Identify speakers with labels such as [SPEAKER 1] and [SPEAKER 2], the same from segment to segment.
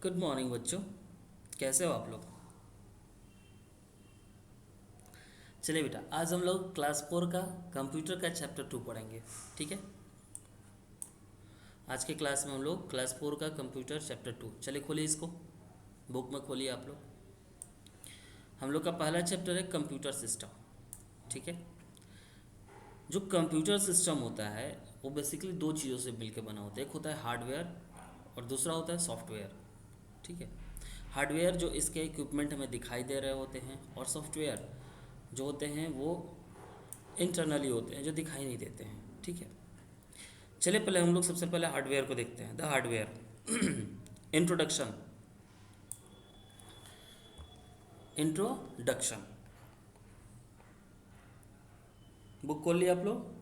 [SPEAKER 1] Good morning बच्चों। कैसे हो आप लोग? चलिए बेटा, आज हम लोग क्लास 4 का कंप्यूटर का चैप्टर 2 पढ़ेंगे। ठीक है, आज के क्लास में हम लोग क्लास 4 का कंप्यूटर चैप्टर 2। चलिए खोलिए इसको, बुक में खोलिए आप लोग। हम लोग का पहला चैप्टर है कंप्यूटर सिस्टम। ठीक है, जो कंप्यूटर सिस्टम होता है वो बेसिकली दो चीज़ों से मिलकर बना होता है। एक होता है हार्डवेयर और दूसरा होता है सॉफ्टवेयर। ठीक है, हार्डवेयर जो इसके इक्विपमेंट हमें दिखाई दे रहे होते हैं, और सॉफ्टवेयर जो होते हैं वो इंटरनली होते हैं, जो दिखाई नहीं देते हैं। ठीक है, चलिए पहले हम लोग सबसे पहले हार्डवेयर को देखते हैं। The hardware introduction. Introduction book खोल लिया आप लोग?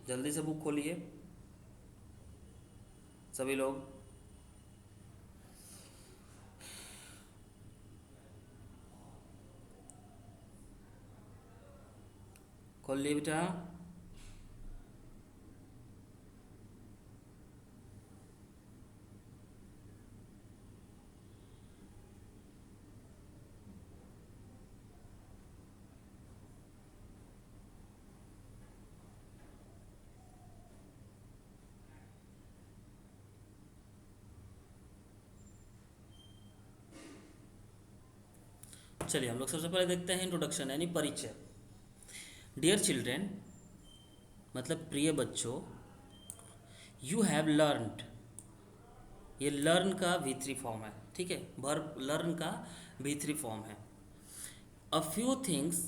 [SPEAKER 1] जल्दी से बुक खोलिए सभी लोग। खोल लिए बेटा? चलिए हम लोग सबसे पहले देखते हैं इंट्रोडक्शन यानी परिचय। डियर चिल्ड्रेन, मतलब प्रिय बच्चों, यू हैव लर्नड। ये लर्न का V3 फॉर्म है। ठीक है, वर्ब लर्न का V3 फॉर्म है। A few things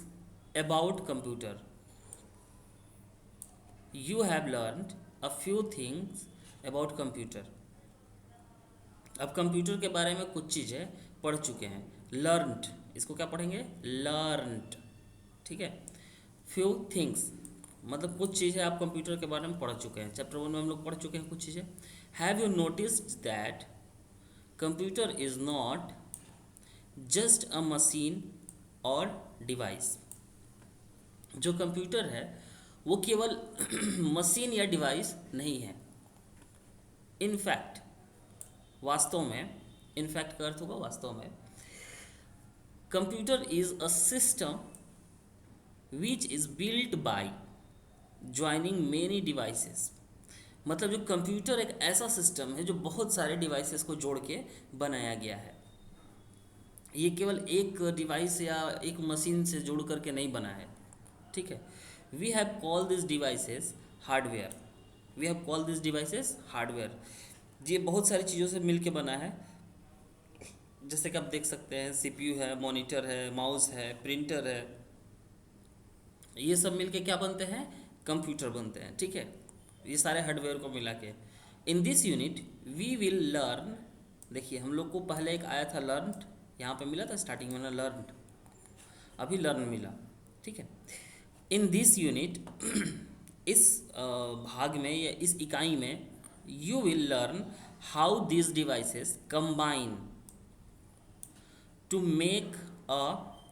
[SPEAKER 1] about computer. You have learned a few things about computer. अब कंप्यूटर के बारे में कुछ चीज़ें पढ़ चुके हैं। लर्नड, इसको क्या पढ़ेंगे? लर्नड। ठीक है, फ्यू थिंग्स मतलब कुछ चीज़ें आप कंप्यूटर के बारे में पढ़ चुके हैं। चैप्टर 1 में हम लोग पढ़ चुके हैं कुछ चीज़ें। Have you noticed that computer is not just a machine और डिवाइस। जो कंप्यूटर है वो केवल मशीन या डिवाइस नहीं है। इनफैक्ट, वास्तव में, इनफैक्ट का अर्थ होगा वास्तव में, computer is a system which is built by joining many devices. मतलब जो कंप्यूटर एक ऐसा सिस्टम है जो बहुत सारे डिवाइसेस को जोड़ के बनाया गया है। ये केवल एक डिवाइस या एक मशीन से जोड़ करके नहीं बना है। ठीक है, we have call this devices hardware. We have call this devices hardware. ये बहुत सारी चीज़ों से मिल के बना है। जैसे कि आप देख सकते हैं, CPU है, मॉनिटर है, माउस है, प्रिंटर है, ये सब मिलके क्या बनते हैं? कंप्यूटर बनते हैं। ठीक है, ये सारे हार्डवेयर को मिला के। In this unit we will learn. देखिए हम लोग को पहले एक आया था लर्न, यहाँ पे मिला था स्टार्टिंग में ना लर्न, अभी लर्न मिला। ठीक है, इन दिस यूनिट इस भाग में या इस इकाई में you will learn how this devices combine to make a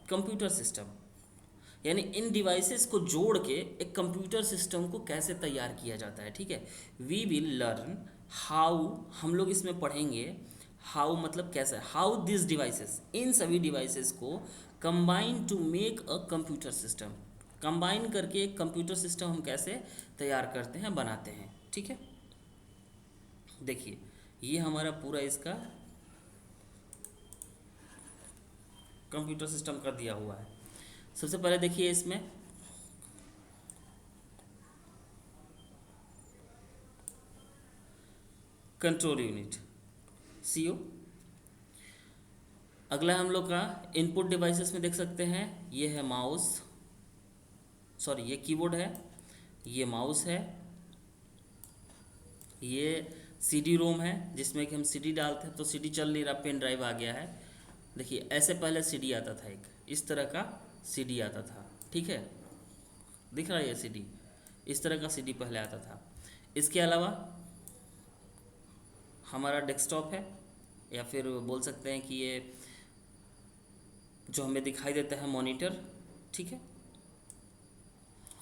[SPEAKER 1] computer system. यानी इन डिवाइसेस को जोड़ के एक कंप्यूटर सिस्टम को कैसे तैयार किया जाता है। ठीक है, वी विल लर्न हाउ, हम लोग इसमें पढ़ेंगे हाउ मतलब कैसे, हाउ दिस डिवाइसेस, इन सभी डिवाइसेस को combine to make a computer system, combine करके एक कंप्यूटर सिस्टम हम कैसे तैयार करते हैं, बनाते हैं। ठीक है, देखिए ये हमारा पूरा इसका कंप्यूटर सिस्टम का दिया हुआ है। सबसे पहले देखिए इसमें कंट्रोल यूनिट CO। अगला हम लोग का इनपुट डिवाइसेस में देख सकते हैं, ये है माउस, सॉरी ये कीबोर्ड है, ये माउस है, ये CD रोम है जिसमें कि हम CD डालते हैं तो CD चल नहीं रहा, पेन ड्राइव आ गया है। देखिए ऐसे पहले CD आता था, एक इस तरह का CD आता था। ठीक है, दिख रहा है ये CD, इस तरह का CD पहले आता था। इसके अलावा हमारा डेस्कटॉप है, या फिर बोल सकते हैं कि ये जो हमें दिखाई देता है मॉनिटर। ठीक है,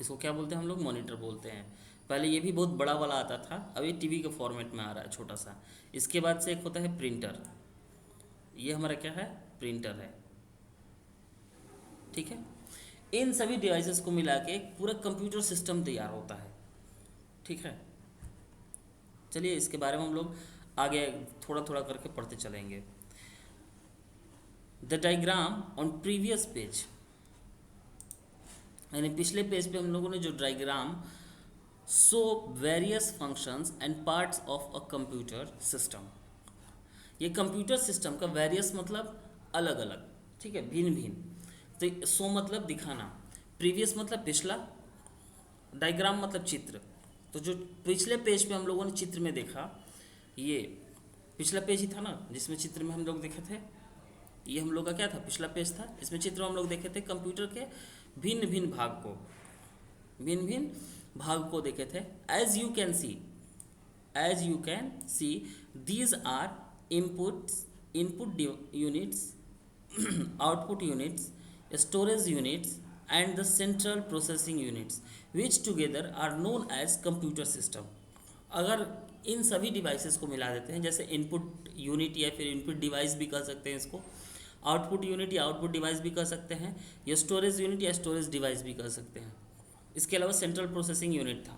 [SPEAKER 1] इसको क्या बोलते हैं हम लोग? मॉनिटर बोलते हैं। पहले ये भी बहुत बड़ा वाला आता था, अब ये टीवी के फॉर्मेट में आ रहा है छोटा सा। इसके बाद से एक होता है प्रिंटर, ये हमारा क्या है, प्रिंटर है, ठीक है। इन सभी डिवाइसेस को मिला के एक पूरा कंप्यूटर सिस्टम तैयार होता है, ठीक है। चलिए इसके बारे में हम लोग आगे थोड़ा थोड़ा करके पढ़ते चलेंगे। The diagram on previous page, यानी पिछले पेज पे हम लोगों ने जो diagram show various functions and parts of a computer system, ये कंप्यूटर सिस्टम का वेरियस मतलब अलग अलग, ठीक है, भिन्न भिन्न। तो शो मतलब दिखाना, प्रीवियस मतलब पिछला, डायग्राम मतलब चित्र। तो जो पिछले पेज पे हम लोगों ने चित्र में देखा, ये पिछला पेज ही था ना जिसमें चित्र में हम लोग देखे थे, ये हम लोग का क्या था, पिछला पेज था। इसमें चित्र हम लोग देखे थे कंप्यूटर के भिन्न भिन्न भाग को, भिन्न भिन्न भाग को देखे थे। As you can see these are input units, output units, storage units and the central processing units which together are known as computer system. अगर इन सभी डिवाइसेस को मिला देते हैं, जैसे इनपुट यूनिट या फिर इनपुट डिवाइस भी कह सकते हैं इसको, आउटपुट यूनिट या आउटपुट डिवाइस भी कह सकते हैं, या स्टोरेज यूनिट या स्टोरेज डिवाइस भी कह सकते हैं। इसके अलावा सेंट्रल प्रोसेसिंग यूनिट था।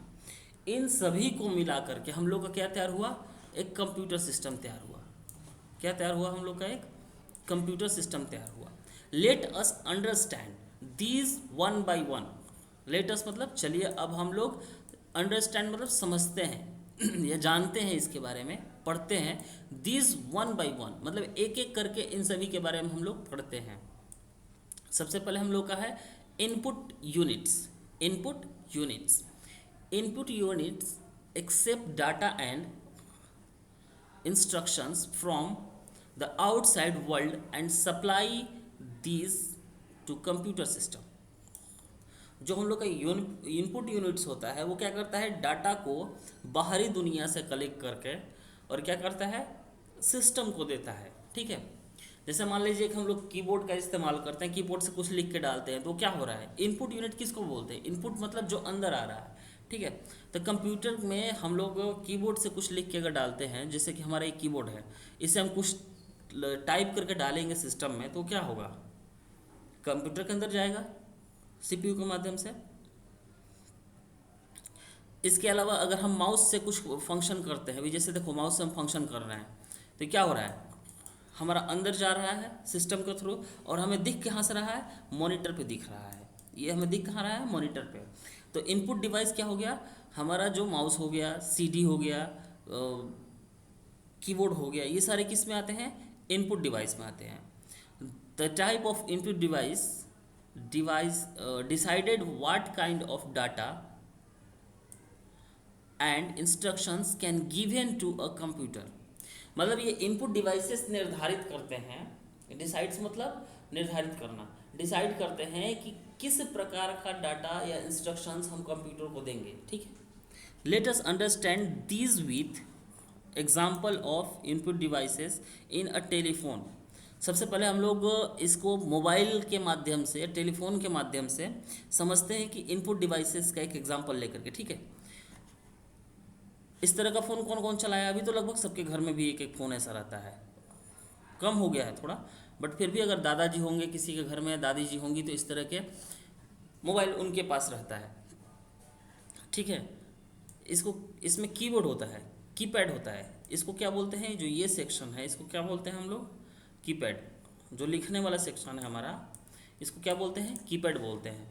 [SPEAKER 1] इन सभी को मिला करके हम लोग का क्या तैयार हुआ, एक कंप्यूटर सिस्टम तैयार हुआ। क्या तैयार हुआ, हम लोग का एक कंप्यूटर सिस्टम तैयार हुआ। Let us understand these one by one. Let us मतलब चलिए अब हम लोग, अंडरस्टैंड मतलब समझते हैं या जानते हैं इसके बारे में, पढ़ते हैं। दीज वन बाय वन मतलब एक एक करके इन सभी के बारे में हम लोग पढ़ते हैं। सबसे पहले हम लोग का है input units. Input units, input units accept data and instructions from the outside world and supply these to computer system। जो हम लोग का इनपुट यूनिट्स होता है वो क्या करता है, डाटा को बाहरी दुनिया से कलेक्ट करके और क्या करता है, सिस्टम को देता है, ठीक है। जैसे मान लीजिए कि हम लोग कीबोर्ड का इस्तेमाल करते हैं, कीबोर्ड से कुछ लिख के डालते हैं, तो क्या हो रहा है, इनपुट यूनिट किसको बोलते हैं, इनपुट मतलब जो अंदर आ रहा है, ठीक है। तो कंप्यूटर में हम लोग कीबोर्ड से कुछ लिख के अगर डालते हैं, जैसे कि हमारा एक कीबोर्ड है, इसे हम कुछ टाइप करके डालेंगे सिस्टम में, तो क्या होगा, कंप्यूटर के अंदर जाएगा सीपीयू के माध्यम से। इसके अलावा अगर हम माउस से कुछ फंक्शन करते हैं, अभी जैसे देखो माउस से हम फंक्शन कर रहे हैं, तो क्या हो रहा है, हमारा अंदर जा रहा है सिस्टम के थ्रू, और हमें दिख कहाँ से रहा है, मॉनिटर पे दिख रहा है। ये हमें दिख कहाँ रहा है, मॉनिटर पे। तो इनपुट डिवाइस क्या हो गया, हमारा जो माउस हो गया, सीडी हो गया, कीबोर्ड हो गया, ये सारे किस में आते हैं, इनपुट डिवाइस में आते हैं। The type of input device decided what kind of data and instructions can given to a computer. मतलब ये इनपुट डिवाइसेस निर्धारित करते हैं, डिसाइड्स मतलब निर्धारित करना, डिसाइड करते हैं कि किस प्रकार का डाटा या इंस्ट्रक्शंस हम कंप्यूटर को देंगे, ठीक है। Let us understand these with example of input devices in a telephone. सबसे पहले हम लोग इसको मोबाइल के माध्यम से, टेलीफोन के माध्यम से समझते हैं कि इनपुट डिवाइसेस का एक एग्जाम्पल लेकर के, ठीक है। इस तरह का फ़ोन कौन कौन चलाया, अभी तो लगभग सबके घर में भी एक एक फ़ोन ऐसा रहता है, कम हो गया है थोड़ा, बट फिर भी अगर दादाजी होंगे किसी के घर में, दादी जी होंगी, तो इस तरह के मोबाइल उनके पास रहता है, ठीक है। इसमें कीबोर्ड होता है, कीपैड होता है, इसको क्या बोलते हैं, जो ये सेक्शन है इसको क्या बोलते हैं हम लोग, कीपैड। जो लिखने वाला सेक्शन है हमारा, इसको क्या बोलते हैं, कीपैड बोलते हैं।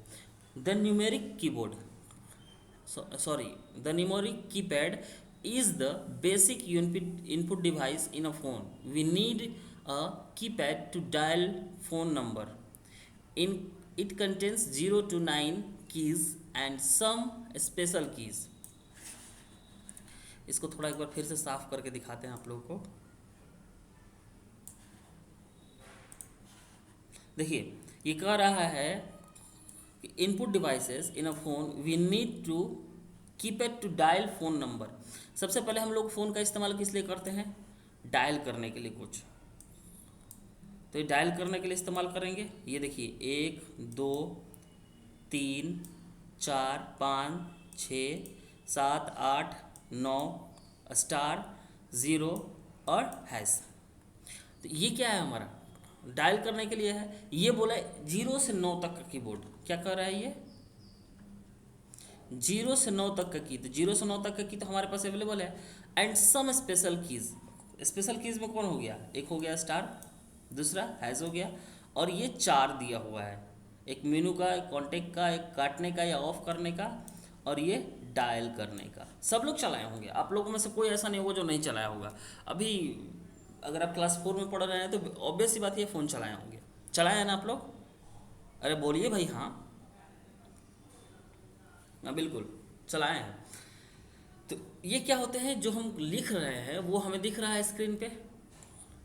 [SPEAKER 1] The numeric keyboard, the numeric keypad is the basic input device in a phone. We need a keypad to dial phone number. It contains 0 to 9 keys and some special keys. इसको थोड़ा एक बार फिर से साफ करके दिखाते हैं आप लोगों को। देखिए ये कह रहा है input devices in a phone we need to keep it to dial phone number. सबसे पहले हम लोग फ़ोन का इस्तेमाल किस लिए करते हैं, डायल करने के लिए कुछ, तो ये डायल करने के लिए इस्तेमाल करेंगे। ये देखिए 1 2 3 4 5 6 7 8 9 स्टार 0 और हैश। तो ये क्या है हमारा, डायल करने के लिए है। ये बोला है 0 से 9 तक का कीबोर्ड, क्या कर रहा है ये 0 से 9 तक का की। तो 0 से 9 तक का की तो हमारे पास अवेलेबल है। And some special keys, special keys में कौन हो गया, एक हो गया स्टार, दूसरा हैश हो गया, और ये 4 दिया हुआ है, एक मेनू का, एक कॉन्टेक्ट का, एक काटने का या ऑफ करने का, और ये डायल करने का। सब लोग चलाए होंगे, आप लोगों में से कोई ऐसा नहीं होगा जो नहीं चलाया होगा। अभी अगर आप क्लास 4 में पढ़ रहे हैं तो ऑब्वियस सी बात है फ़ोन चलाए होंगे, चलाए हैं ना आप लोग? अरे बोलिए भाई हाँ। हाँ बिल्कुल चलाए हैं। तो ये क्या होते हैं, जो हम लिख रहे हैं वो हमें दिख रहा है स्क्रीन पे।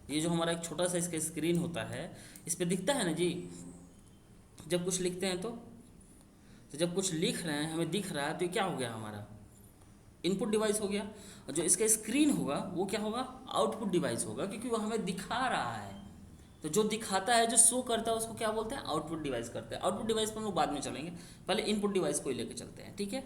[SPEAKER 1] ये जो हमारा एक छोटा सा इसका स्क्रीन होता है, इस पे दिखता है ना जी, जब कुछ लिखते हैं तो जब कुछ लिख रहे हैं हमें दिख रहा है, तो ये क्या हो गया हमारा इनपुट डिवाइस हो गया। और जो इसका स्क्रीन होगा वो क्या होगा, आउटपुट डिवाइस होगा, क्योंकि वो हमें दिखा रहा है। तो जो दिखाता है, जो शो करता है, उसको क्या बोलते हैं, आउटपुट डिवाइस करते हैं। आउटपुट डिवाइस पर हम लोग बाद में चलेंगे, पहले इनपुट डिवाइस को ही लेकर चलते हैं, ठीक है।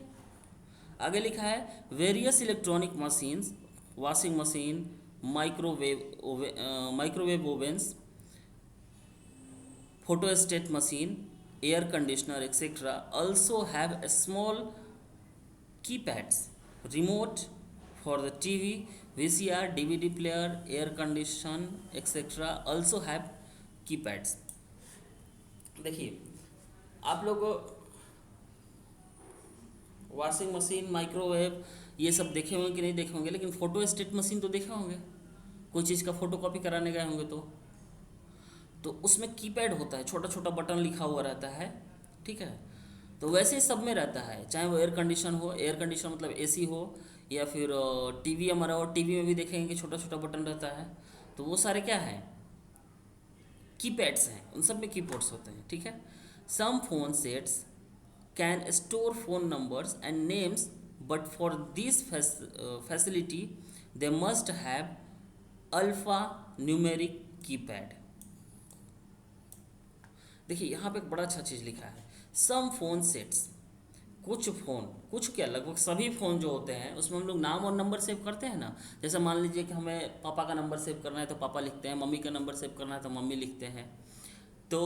[SPEAKER 1] आगे लिखा है various electronic machines, washing machine, microwave Owens, photostat machine, air conditioner, etc. also have a small keypads, remote for the TV, VCR, DVD player, air condition, etc. also have keypads। देखिए आप लोग वॉशिंग मशीन, माइक्रोवेव ये सब देखे होंगे कि नहीं देखे होंगे, लेकिन फोटो स्टेट मशीन तो देखे होंगे, कोई चीज़ का फोटो कॉपी कराने गए होंगे तो उसमें कीपैड होता है, छोटा छोटा बटन लिखा हुआ रहता है, ठीक है। तो वैसे ही सब में रहता है, चाहे वो एयर कंडीशन हो, एयर कंडीशन मतलब एसी हो, या फिर टीवी हमारा हो, टीवी में भी देखेंगे कि छोटा छोटा बटन रहता है। तो वो सारे क्या हैं, कीपैड्स हैं, उन सब में कीबोर्ड्स होते हैं, ठीक है। Some phone sets can store phone numbers and names, but for this facility they must have alpha numeric keypad. देखिए यहाँ पे एक बड़ा अच्छा चीज़ लिखा है, सम फोन सेट्स, कुछ फ़ोन, कुछ क्या लगभग सभी फ़ोन जो होते हैं उसमें हम लोग नाम और नंबर सेव करते हैं ना। जैसे मान लीजिए कि हमें पापा का नंबर सेव करना है तो पापा लिखते हैं, मम्मी का नंबर सेव करना है तो मम्मी लिखते हैं। तो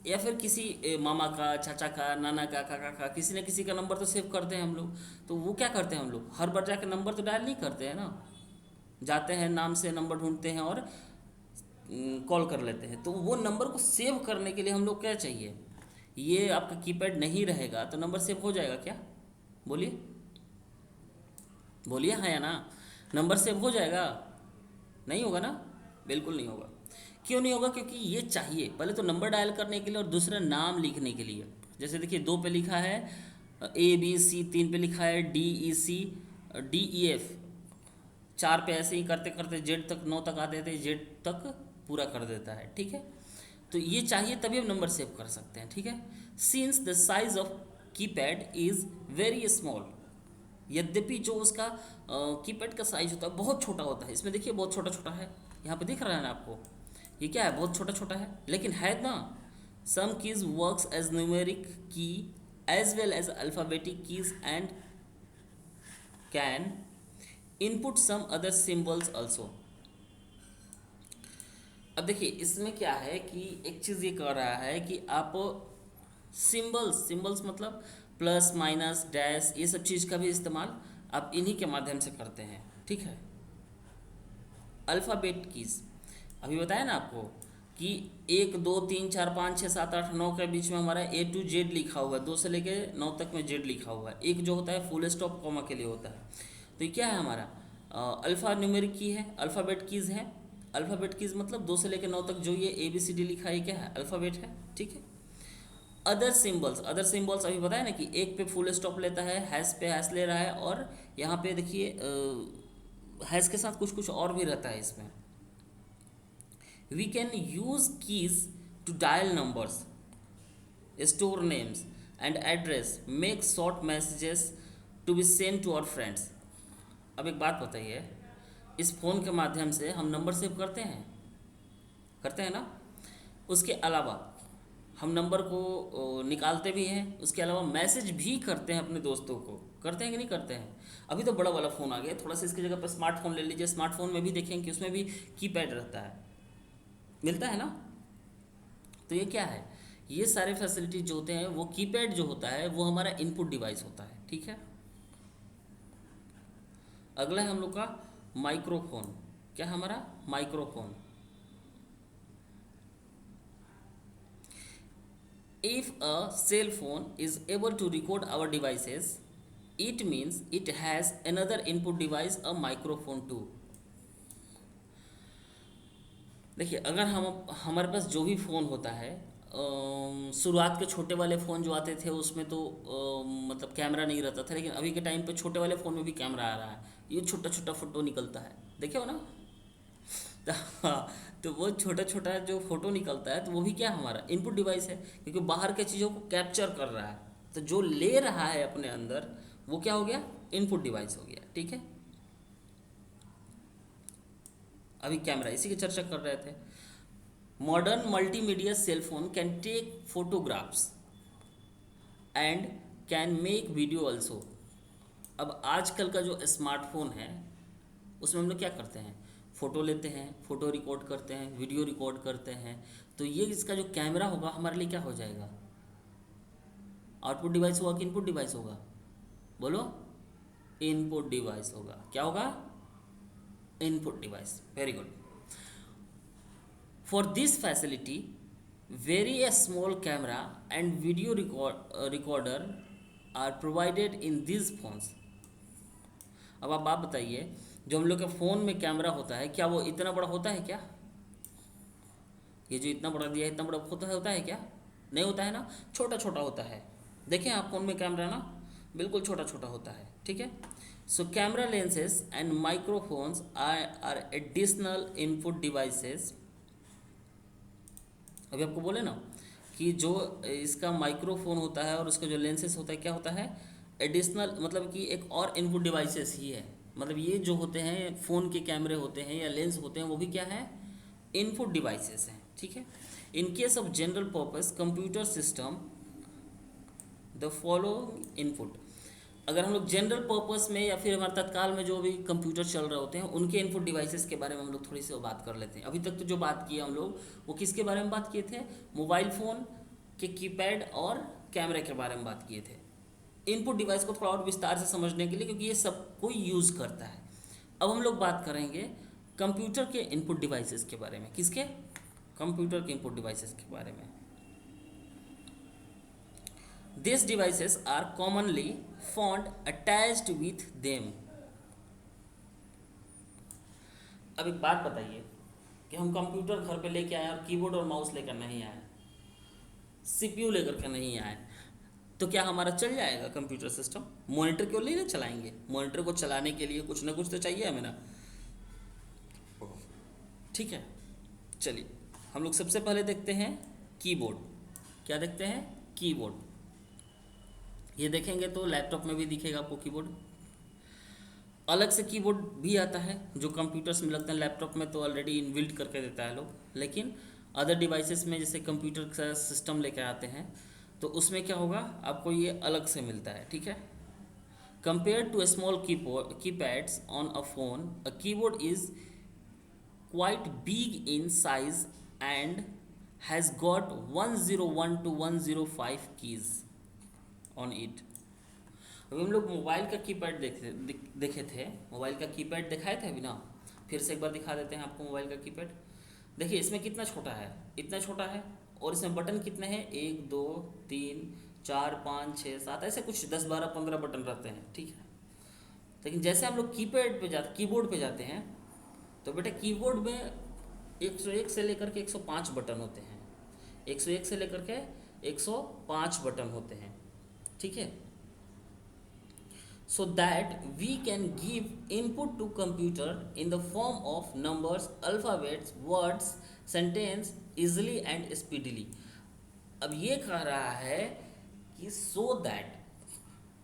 [SPEAKER 1] या फिर किसी मामा का, चाचा का, नाना का, काका का, किसी न किसी का नंबर तो सेव करते हैं हम लोग। तो वो क्या करते हैं, हम लोग हर बार जाकर नंबर तो डायल नहीं करते हैं ना, जाते हैं नाम से नंबर ढूंढते हैं और कॉल कर लेते हैं। तो वो नंबर को सेव करने के लिए हम लोग क्या चाहिए, ये आपका कीपैड नहीं रहेगा तो नंबर सेव हो जाएगा क्या, बोलिए बोलिए हाँ या ना, नंबर सेव हो जाएगा, नहीं होगा ना, बिल्कुल नहीं होगा। क्यों नहीं होगा, क्योंकि ये चाहिए पहले तो नंबर डायल करने के लिए और दूसरा नाम लिखने के लिए। जैसे देखिए 2 पे लिखा है ABC, 3 पे लिखा है DEC, DEF, 4 पे ऐसे ही करते करते जेड तक, 9 तक आते थे, जेड तक पूरा कर देता है, ठीक है। तो ये चाहिए तभी हम नंबर सेव कर सकते हैं, ठीक है। Since the size of keypad is very small, यद्यपि जो उसका कीपैड का साइज होता है बहुत छोटा होता है, इसमें देखिए बहुत छोटा छोटा है, यहाँ पे दिख रहा है ना आपको, ये क्या है, बहुत छोटा छोटा है, लेकिन है ना। Some keys works as numeric की as well as alphabetic keys and can input some other symbols also. अब देखिए इसमें क्या है कि एक चीज़ ये कह रहा है कि आप सिम्बल्स मतलब प्लस माइनस डैश, ये सब चीज़ का भी इस्तेमाल आप इन्हीं के माध्यम से करते हैं, ठीक है। अल्फ़ाबेट कीज़ अभी बताया ना आपको कि 1 2 3 4 5 6 7 8 9 के बीच में हमारा A to Z लिखा हुआ है, 2 से लेके 9 तक में Z लिखा हुआ है। एक जो होता है फुल स्टॉप कॉमा के लिए होता है। तो ये क्या है हमारा अल्फ़ा न्यूमेरिक की है, अल्फ़ाबेट कीज़ है। अल्फ़ाबेट कीज़ मतलब 2 से लेकर 9 तक जो ये ABCD लिखा है क्या है, अल्फ़ाबेट है, ठीक है। अदर सिम्बल्स अभी बताया ना कि एक पे फुल स्टॉप लेता है, हैश पे हैश ले रहा है, और यहाँ पे देखिए हैश के साथ कुछ कुछ और भी रहता है इसमें। We can use keys to dial numbers, store names and address, make short messages to be send to our friends. अब एक बात बताइए, इस फ़ोन के माध्यम से हम नंबर सेव करते हैं ना। उसके अलावा हम नंबर को निकालते भी हैं, उसके अलावा मैसेज भी करते हैं अपने दोस्तों को, करते हैं कि नहीं करते हैं। अभी तो बड़ा वाला फ़ोन आ गया, थोड़ा सा इसकी जगह पर स्मार्टफोन ले लीजिए, स्मार्टफोन में भी देखेंगे कि उसमें भी कीपैड रहता है, मिलता है ना। तो ये क्या है, ये सारे फैसिलिटी जो होते हैं, वो कीपैड जो होता है वो हमारा इनपुट डिवाइस होता है, ठीक है। अगला है हम लोग का माइक्रोफोन। क्या हमारा microphone. If a cell phone is able to record our devices, it means it has another input device, a microphone too. देखिए, अगर हम हमारे पास जो भी फ़ोन होता है, शुरुआत के छोटे वाले फ़ोन जो आते थे उसमें तो मतलब कैमरा नहीं रहता था, लेकिन अभी के टाइम पे छोटे वाले फ़ोन में भी कैमरा आ रहा है, ये छोटा छोटा फ़ोटो निकलता है, देखे हो ना। हाँ, तो वो छोटा छोटा जो फोटो निकलता है तो वो भी क्या हमारा इनपुट डिवाइस है, क्योंकि बाहर के चीज़ों को कैप्चर कर रहा है, तो जो ले रहा है अपने अंदर वो क्या हो गया, इनपुट डिवाइस हो गया, ठीक है। अभी कैमरा इसी की चर्चा कर रहे थे। Modern multimedia cell phone can take photographs and can make video also. अब आजकल का जो स्मार्टफोन है उसमें हम लोग क्या करते हैं, फ़ोटो लेते हैं, फ़ोटो रिकॉर्ड करते हैं, वीडियो रिकॉर्ड करते हैं, तो ये इसका जो कैमरा होगा हमारे लिए क्या हो जाएगा, आउटपुट डिवाइस होगा कि इनपुट डिवाइस होगा, बोलो। इनपुट डिवाइस होगा, क्या होगा, input device. Very good. For this facility very a small camera and video recorder are provided in this phones. अब आप बात बताइए, जो हम लोग के फ़ोन में कैमरा होता है क्या वो इतना बड़ा होता है क्या, ये जो इतना बड़ा दिया है इतना बड़ा होता है क्या, नहीं होता है ना, छोटा छोटा होता है। देखें आप फ़ोन में कैमरा ना बिल्कुल छोटा छोटा होता है, ठीक है। So camera lenses and microphones are additional input devices. अभी आपको बोले ना कि जो इसका माइक्रोफोन होता है और उसका जो लेंसेज होता है क्या होता है, एडिशनल, मतलब कि एक और इनपुट डिवाइसेस ही है। मतलब ये जो होते हैं फ़ोन के कैमरे होते हैं या लेंस होते हैं वो भी क्या है, इनपुट डिवाइसेस हैं, ठीक है। In case of general purpose computer system the follow input. अगर हम लोग जनरल पर्पस में या फिर हमारे तत्काल में जो भी कंप्यूटर चल रहे होते हैं उनके इनपुट डिवाइसेस के बारे में हम लोग थोड़ी सी बात कर लेते हैं। अभी तक तो जो बात की हम लोग वो किसके बारे में बात किए थे, मोबाइल फ़ोन के कीपैड और कैमरे के बारे में बात किए थे। इनपुट डिवाइस को थोड़ा और विस्तार से समझने के लिए, क्योंकि ये सब कोई यूज़ करता है। अब हम लोग बात करेंगे कंप्यूटर के इनपुट डिवाइसेस के बारे में। किसके, कंप्यूटर के इनपुट डिवाइसेस के बारे में। These devices are commonly found attached with them. अब एक बात बताइए कि हम कंप्यूटर घर पे लेके आए और कीबोर्ड और माउस लेकर नहीं आए, सीपीयू लेकर के नहीं आए, तो क्या हमारा चल जाएगा कंप्यूटर सिस्टम। मॉनिटर क्यों नहीं ना चलाएंगे, मॉनिटर को चलाने के लिए कुछ ना कुछ तो चाहिए हमें ना, ठीक है। चलिए हम लोग सबसे पहले देखते हैं कीबोर्ड। क्या देखते हैं, कीबोर्ड। ये देखेंगे तो लैपटॉप में भी दिखेगा आपको कीबोर्ड। अलग से कीबोर्ड भी आता है जो कंप्यूटर्स में लगता है, लैपटॉप में तो ऑलरेडी इनबिल्ट करके देता है लोग, लेकिन अदर डिवाइसेस में जैसे कंप्यूटर का सिस्टम लेकर आते हैं तो उसमें क्या होगा, आपको ये अलग से मिलता है, ठीक है। Compare to small keypads on a phone, a keyboard is quite big in size and has got 101 to 105 keys on it. अभी हम लोग मोबाइल का कीपैड देखे थे, मोबाइल का कीपैड दिखाए थे अभी ना, फिर से एक बार दिखा देते हैं आपको मोबाइल का कीपैड। देखिए इसमें कितना छोटा है, इतना छोटा है, और इसमें बटन कितने हैं, 1 2 3 4 5 6 7 ऐसे कुछ 10 12 15 बटन रहते हैं, ठीक है। लेकिन जैसे हम लोग कीबोर्ड पे जाते हैं तो बेटा कीबोर्ड में 101 से लेकर के 105 बटन होते हैं, 101 से लेकर के 105 बटन होते हैं, ठीक है। So that we can give input to computer in the form of numbers, alphabets, words, sentence easily and speedily. अब ये कह रहा है कि so that,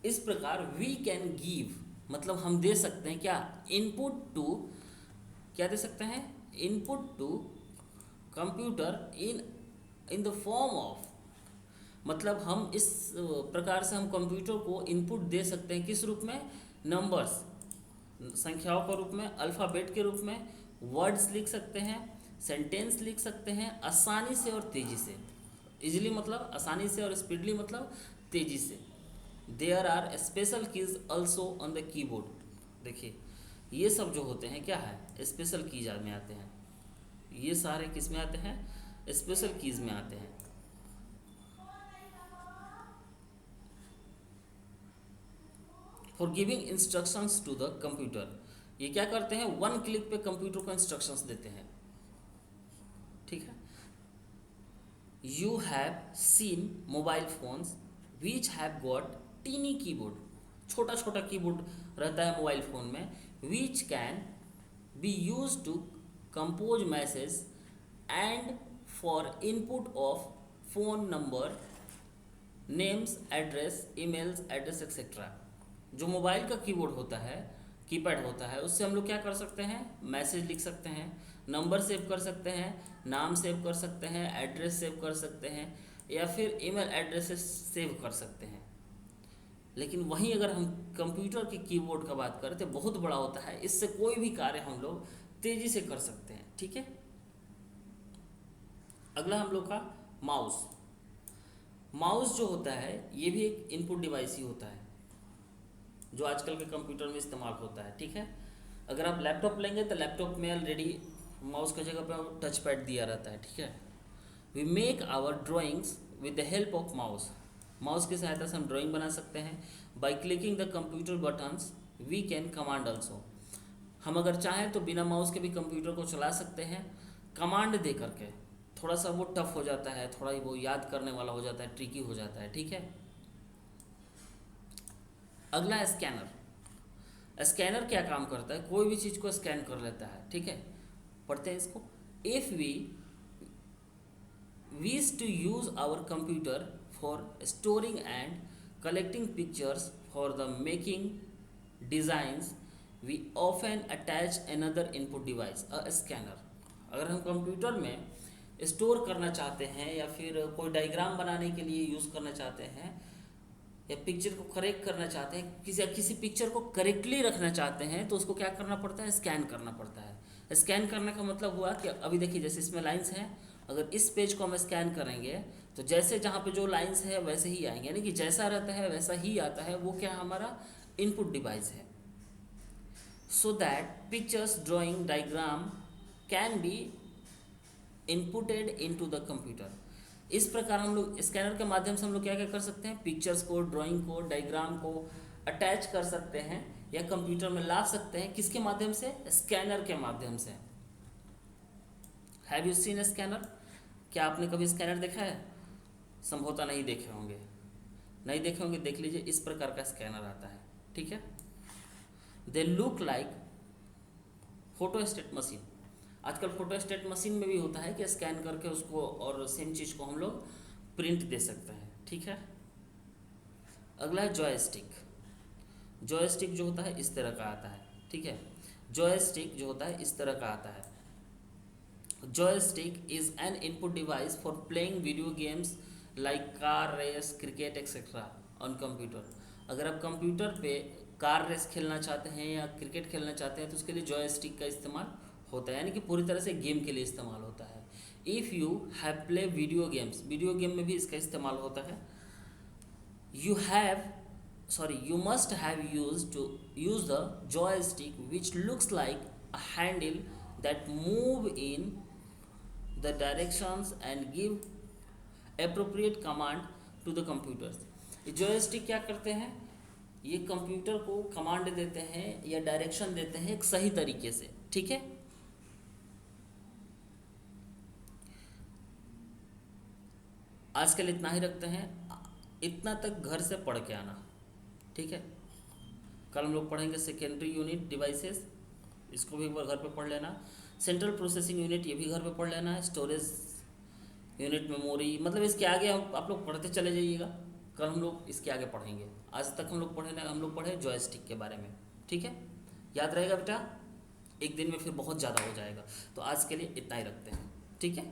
[SPEAKER 1] इस प्रकार we can give, मतलब हम दे सकते हैं क्या, input to, क्या दे सकते हैं, input to computer in the form of मतलब हम इस प्रकार से हम कंप्यूटर को इनपुट दे सकते हैं, किस रूप में? नंबर्स, संख्याओं के रूप में, अल्फ़ाबेट के रूप में, वर्ड्स लिख सकते हैं, सेंटेंस लिख सकते हैं आसानी से और तेज़ी से। इजीली मतलब आसानी से, और स्पीडली मतलब तेज़ी से। There are special keys also on the keyboard. देखिए ये सब जो होते हैं क्या है, स्पेशल कीज में आते हैं। ये सारे किस में आते हैं? स्पेशल कीज में आते हैं। For giving instructions to the computer, ये क्या करते हैं? वन क्लिक पे कंप्यूटर को इंस्ट्रक्शंस देते हैं। ठीक है। You have seen mobile phones which have got tiny keyboard, छोटा छोटा कीबोर्ड रहता है मोबाइल फ़ोन में, which can be use to compose message and for input of phone number, names, address, emails, address etcetera. जो mobile का keyboard होता है, keypad होता है, उससे हम लोग क्या कर सकते हैं? मैसेज लिख सकते हैं, नंबर सेव कर सकते हैं, नाम सेव कर सकते हैं, एड्रेस सेव कर सकते हैं, या फिर ईमेल एड्रेसेस सेव कर सकते हैं। लेकिन वहीं अगर हम कंप्यूटर के कीबोर्ड का बात करें तो बहुत बड़ा होता है, इससे कोई भी कार्य हम लोग तेज़ी से कर सकते हैं। ठीक है। अगला हम लोग का माउस। माउस जो होता है ये भी एक इनपुट डिवाइस ही होता है, जो आजकल के कंप्यूटर में इस्तेमाल होता है। ठीक है। अगर आप लैपटॉप लेंगे तो लैपटॉप में ऑलरेडी माउस की जगह पर टच पैड दिया रहता है। ठीक है। We make our drawings with the help of mouse. Mouse की सहायता से हम ड्राइंग बना सकते हैं। By clicking the computer buttons we can command also. हम अगर चाहें तो बिना माउस के भी कंप्यूटर को चला सकते हैं, कमांड दे करके। थोड़ा सा वो टफ हो जाता है, थोड़ा ही वो याद करने वाला हो जाता है, ट्रिकी हो जाता है। ठीक है। अगला है स्कैनर। स्कैनर क्या काम करता है? कोई भी चीज़ को स्कैन कर लेता है। ठीक है। पढ़ते हैं इसको। If we wish to use our computer for storing and collecting pictures for the making designs, we often attach another input device, a scanner। अगर हम कंप्यूटर में स्टोर करना चाहते हैं या फिर कोई डायग्राम बनाने के लिए यूज़ करना चाहते हैं, या पिक्चर को करेक्ट करना चाहते हैं, किसी पिक्चर को करेक्टली रखना चाहते हैं, तो उसको क्या करना पड़ता है? स्कैन करना पड़ता है। स्कैन करने का मतलब हुआ कि अभी देखिए जैसे इसमें लाइंस हैं, अगर इस पेज को हम स्कैन करेंगे तो जैसे जहाँ पे जो लाइंस है वैसे ही आएंगे, यानी कि जैसा रहता है वैसा ही आता है। वो क्या हमारा इनपुट डिवाइस है। So that pictures, drawing, diagram can be inputted into the computer. इस प्रकार हम लोग स्कैनर के माध्यम से हम लोग क्या क्या कर सकते हैं? पिक्चर्स को, ड्राइंग को, डायग्राम को अटैच कर सकते हैं या कंप्यूटर में ला सकते हैं। किसके माध्यम से? स्कैनर के माध्यम से। Have you seen scanner? क्या आपने कभी स्कैनर देखा है? संभवतः नहीं देखे होंगे। नहीं देखे होंगे, देख लीजिए, इस प्रकार का स्कैनर आता है। ठीक है। They look like photostat machine. आजकल फोटोस्टेट मशीन में भी होता है कि स्कैन करके उसको और सेम चीज़ को हम लोग प्रिंट दे सकते हैं। ठीक है। अगला है जॉयस्टिक। जॉयस्टिक जो होता है इस तरह का आता है। ठीक है। जॉयस्टिक जो होता है इस तरह का आता है। Joystick is an input device for playing video games like car race, cricket etc. on computer। अगर आप कंप्यूटर पे कार रेस खेलना चाहते हैं या क्रिकेट खेलना चाहते हैं तो उसके लिए जॉयस्टिक का इस्तेमाल होता है, यानी कि पूरी तरह से गेम के लिए इस्तेमाल होता है। If you have play video games, video game में भी इसका इस्तेमाल होता है। you must have use the joystick which looks like a handle that move in the directions and give appropriate command to the computers। ये joystick क्या करते हैं? ये कंप्यूटर को कमांड देते हैं या डायरेक्शन देते हैं एक सही तरीके से। ठीक है। आज के लिए इतना ही रखते हैं। इतना तक घर से पढ़ के आना। ठीक है। कल हम लोग पढ़ेंगे सेकेंडरी यूनिट डिवाइसेस, इसको भी एक बार घर पे पढ़ लेना। सेंट्रल प्रोसेसिंग यूनिट ये भी घर पे पढ़ लेना है। स्टोरेज यूनिट, मेमोरी, मतलब इसके आगे आप लोग पढ़ते चले जाइएगा। कल हम लोग इसके आगे पढ़ेंगे। आज तक हम लोग पढ़े जॉयस्टिक के बारे में। ठीक है। याद रहेगा बेटा, एक दिन में फिर बहुत ज़्यादा हो जाएगा। तो आज के लिए इतना ही रखते हैं। ठीक है।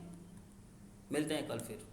[SPEAKER 1] मिलते हैं कल फिर।